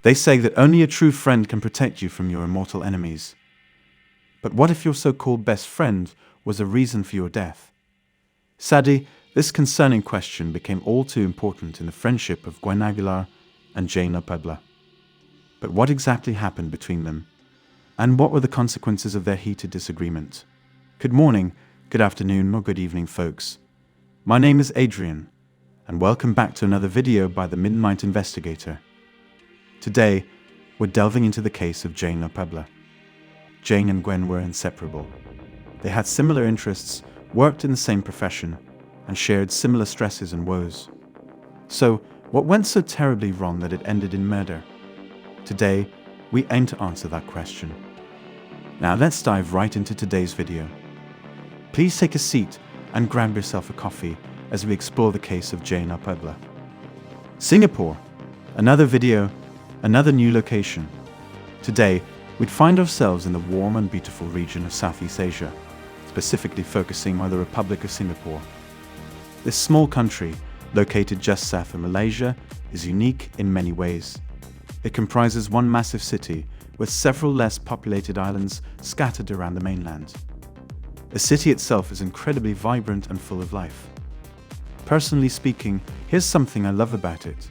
They say that only a true friend can protect you from your immortal enemies. But what if your so-called best friend was a reason for your death? Sadly, this concerning question became all too important in the friendship of Guen Aguilar and Jane Puebla. But what exactly happened between them? And what were the consequences of their heated disagreement? Good morning, good afternoon, or good evening, folks. My name is Adrian, and welcome back to another video by the Midnight Investigator. Today, we're delving into the case of Jane Puebla. Jane and Gwen were inseparable. They had similar interests, worked in the same profession, and shared similar stresses and woes. So, what went so terribly wrong that it ended in murder? Today, we aim to answer that question. Now let's dive right into today's video. Please take a seat and grab yourself a coffee as we explore the case of Jane Puebla. Singapore, another video, another new location. Today, we'd find ourselves in the warm and beautiful region of Southeast Asia, specifically focusing on the Republic of Singapore. This small country, located just south of Malaysia, is unique in many ways. It comprises one massive city with several less populated islands scattered around the mainland. The city itself is incredibly vibrant and full of life. Personally speaking, here's something I love about it.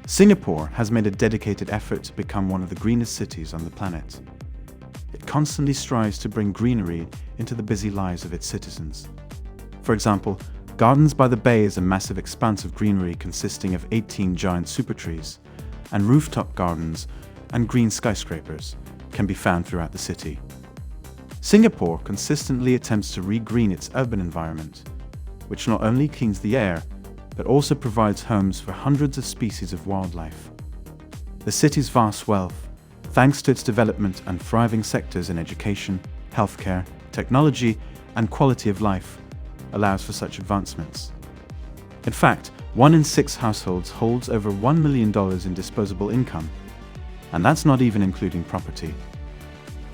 Singapore has made a dedicated effort to become one of the greenest cities on the planet. It constantly strives to bring greenery into the busy lives of its citizens. For example, Gardens by the Bay is a massive expanse of greenery consisting of 18 giant super trees, and rooftop gardens and green skyscrapers can be found throughout the city. Singapore consistently attempts to re-green its urban environment, which not only cleans the air, but also provides homes for hundreds of species of wildlife. The city's vast wealth, thanks to its development and thriving sectors in education, healthcare, technology, and quality of life, allows for such advancements. In fact, 1 in 6 households holds over $1 million in disposable income, and that's not even including property.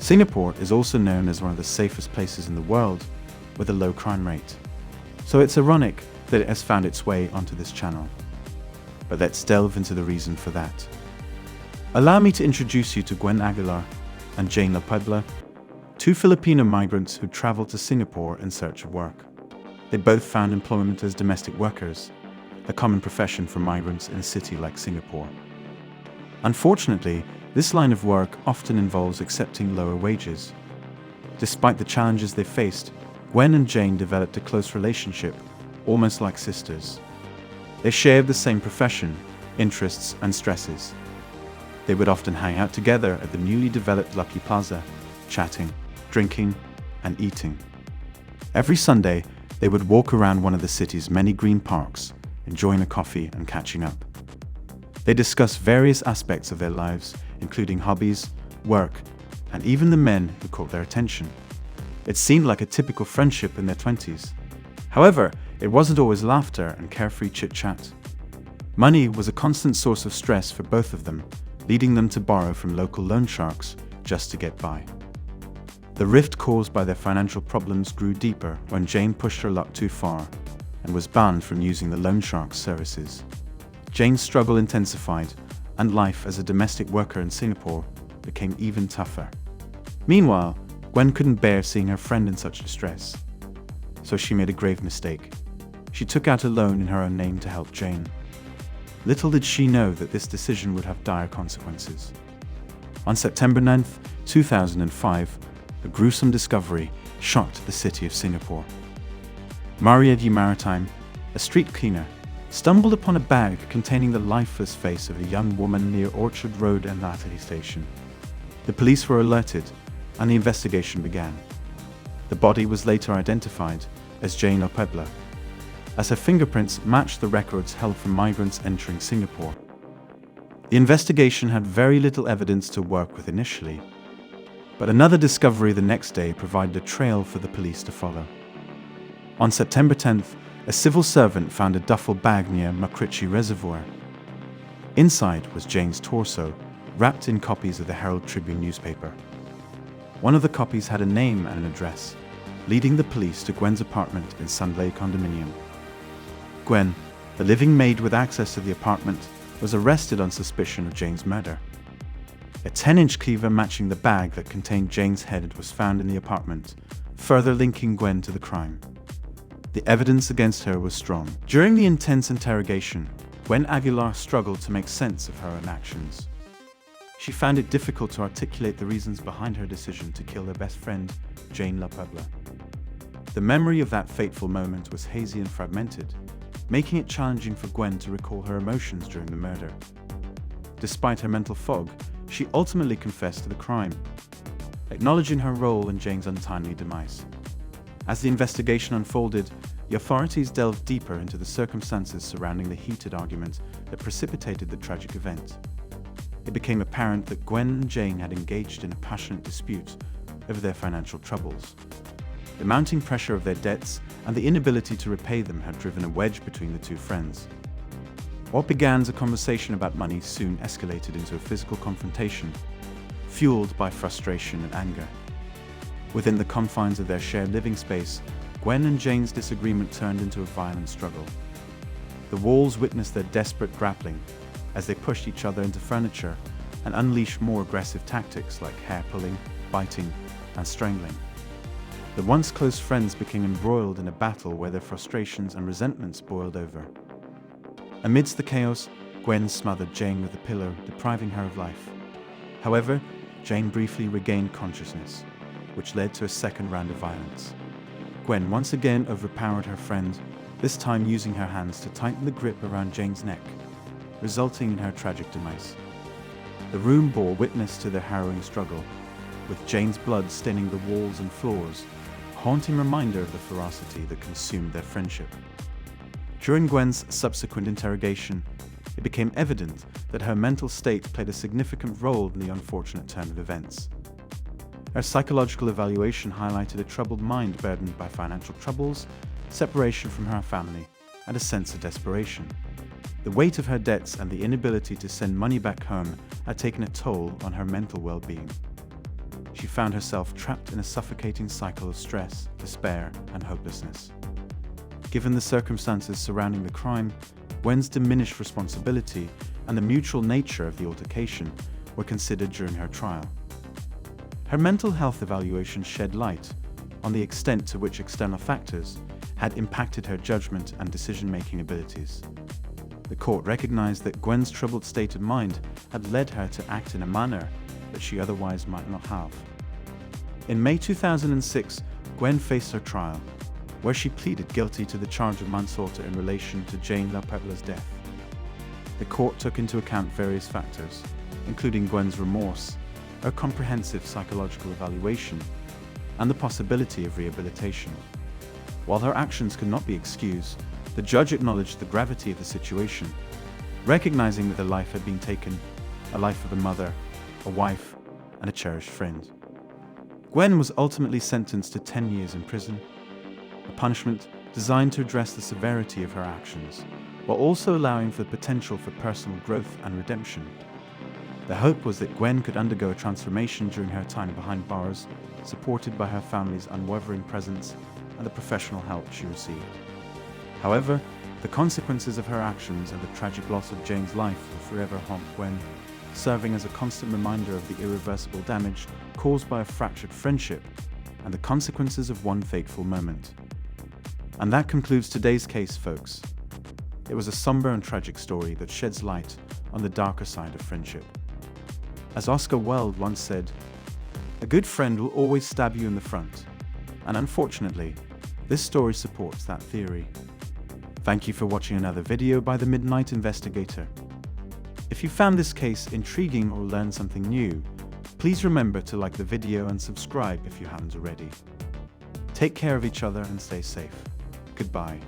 Singapore is also known as one of the safest places in the world, with a low crime rate. So it's ironic that it has found its way onto this channel. But let's delve into the reason for that. Allow me to introduce you to Guen Aguilar and Jane Puebla, two Filipino migrants who traveled to Singapore in search of work. They both found employment as domestic workers, a common profession for migrants in a city like Singapore. Unfortunately, this line of work often involves accepting lower wages. Despite the challenges they faced, Gwen and Jane developed a close relationship, almost like sisters. They shared the same profession, interests, and stresses. They would often hang out together at the newly developed Lucky Plaza, chatting, drinking, and eating. Every Sunday, they would walk around one of the city's many green parks, enjoying a coffee and catching up. They discussed various aspects of their lives, including hobbies, work, and even the men who caught their attention. It seemed like a typical friendship in their 20s. However, it wasn't always laughter and carefree chit-chat. Money was a constant source of stress for both of them, leading them to borrow from local loan sharks just to get by. The rift caused by their financial problems grew deeper when Jane pushed her luck too far and was banned from using the loan shark's services. Jane's struggle intensified, and life as a domestic worker in Singapore became even tougher. Meanwhile, Gwen couldn't bear seeing her friend in such distress, so she made a grave mistake. She took out a loan in her own name to help Jane. Little did she know that this decision would have dire consequences. On September 9th, 2005, a gruesome discovery shocked the city of Singapore. Maria di Maritime, a street cleaner, stumbled upon a bag containing the lifeless face of a young woman near Orchard Road and Latterley Station. The police were alerted, and the investigation began. The body was later identified as Jane Puebla, as her fingerprints matched the records held for migrants entering Singapore. The investigation had very little evidence to work with initially, but another discovery the next day provided a trail for the police to follow. On September 10th, a civil servant found a duffel bag near Macrichi Reservoir. Inside was Jane's torso, wrapped in copies of the Herald Tribune newspaper. One of the copies had a name and an address, leading the police to Gwen's apartment in Sunlay condominium. Gwen, the living maid with access to the apartment, was arrested on suspicion of Jane's murder. A 10-inch cleaver matching the bag that contained Jane's head was found in the apartment, further linking Gwen to the crime. The evidence against her was strong. During the intense interrogation, Guen Aguilar struggled to make sense of her own actions. She found it difficult to articulate the reasons behind her decision to kill her best friend, Jane La Puebla. The memory of that fateful moment was hazy and fragmented, making it challenging for Gwen to recall her emotions during the murder. Despite her mental fog, she ultimately confessed to the crime, acknowledging her role in Jane's untimely demise. As the investigation unfolded, the authorities delved deeper into the circumstances surrounding the heated argument that precipitated the tragic event. It became apparent that Gwen and Jane had engaged in a passionate dispute over their financial troubles. The mounting pressure of their debts and the inability to repay them had driven a wedge between the two friends. What began as a conversation about money soon escalated into a physical confrontation, fueled by frustration and anger. Within the confines of their shared living space, Gwen and Jane's disagreement turned into a violent struggle. The walls witnessed their desperate grappling as they pushed each other into furniture and unleashed more aggressive tactics like hair pulling, biting, and strangling. The once close friends became embroiled in a battle where their frustrations and resentments boiled over. Amidst the chaos, Gwen smothered Jane with a pillow, depriving her of life. However, Jane briefly regained consciousness, which led to a second round of violence. Gwen once again overpowered her friend, this time using her hands to tighten the grip around Jane's neck, resulting in her tragic demise. The room bore witness to their harrowing struggle, with Jane's blood staining the walls and floors, a haunting reminder of the ferocity that consumed their friendship. During Gwen's subsequent interrogation, it became evident that her mental state played a significant role in the unfortunate turn of events. Her psychological evaluation highlighted a troubled mind burdened by financial troubles, separation from her family, and a sense of desperation. The weight of her debts and the inability to send money back home had taken a toll on her mental well-being. She found herself trapped in a suffocating cycle of stress, despair, and hopelessness. Given the circumstances surrounding the crime, Gwen's diminished responsibility and the mutual nature of the altercation were considered during her trial. Her mental health evaluation shed light on the extent to which external factors had impacted her judgment and decision-making abilities. The court recognized that Gwen's troubled state of mind had led her to act in a manner that she otherwise might not have. In May 2006, Gwen faced her trial, where she pleaded guilty to the charge of manslaughter in relation to Jane La Puebla's death. The court took into account various factors, including Gwen's remorse, her comprehensive psychological evaluation, and the possibility of rehabilitation. While her actions could not be excused, the judge acknowledged the gravity of the situation, recognizing that the life had been taken, a life of a mother, a wife, and a cherished friend. Gwen was ultimately sentenced to 10 years in prison, a punishment designed to address the severity of her actions, while also allowing for the potential for personal growth and redemption. The hope was that Gwen could undergo a transformation during her time behind bars, supported by her family's unwavering presence and the professional help she received. However, the consequences of her actions and the tragic loss of Jane's life will forever haunt Gwen, serving as a constant reminder of the irreversible damage caused by a fractured friendship and the consequences of one fateful moment. And that concludes today's case, folks. It was a somber and tragic story that sheds light on the darker side of friendship. As Oscar Wilde once said, "A good friend will always stab you in the front," and unfortunately, this story supports that theory. Thank you for watching another video by the Midnight Investigator. If you found this case intriguing or learned something new, please remember to like the video and subscribe if you haven't already. Take care of each other and stay safe. Goodbye.